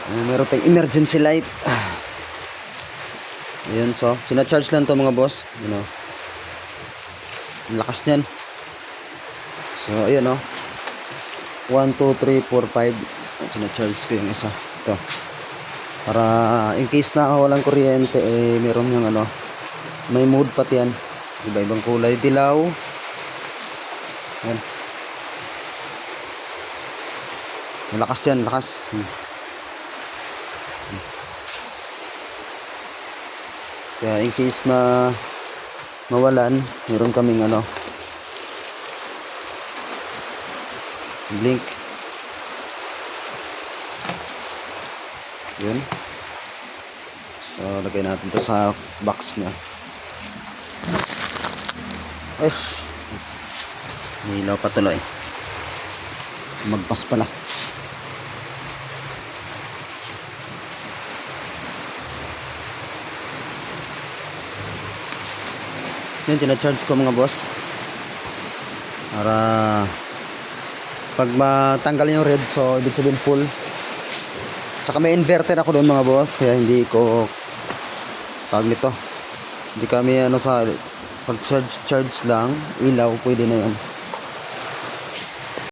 Meron tayong emergency light. Ayan, so sina-charge lang to mga boss, you know. Ang lakas niyan. So ayan, 1, 2, 3, 4, 5. Sina-charge ko yung isa. Ito. Para in case na walang kuryente, meron yung may mode pati yan. Iba-ibang kulay, dilaw. Ayan. Malakas yan, lakas. Kaya in case na mawalan, meron kaming blink. Yun. So lagay natin to sa box niya. Nilaw pa tuloy. Magpas pala. Yan, tina-charge ko mga boss. Para pag matanggal yung red, so ibig sabihin full. Saka may inverter ako doon mga boss, kaya hindi ko pag nito. Hindi kami sa pag charge lang, ilaw, pwede na yan.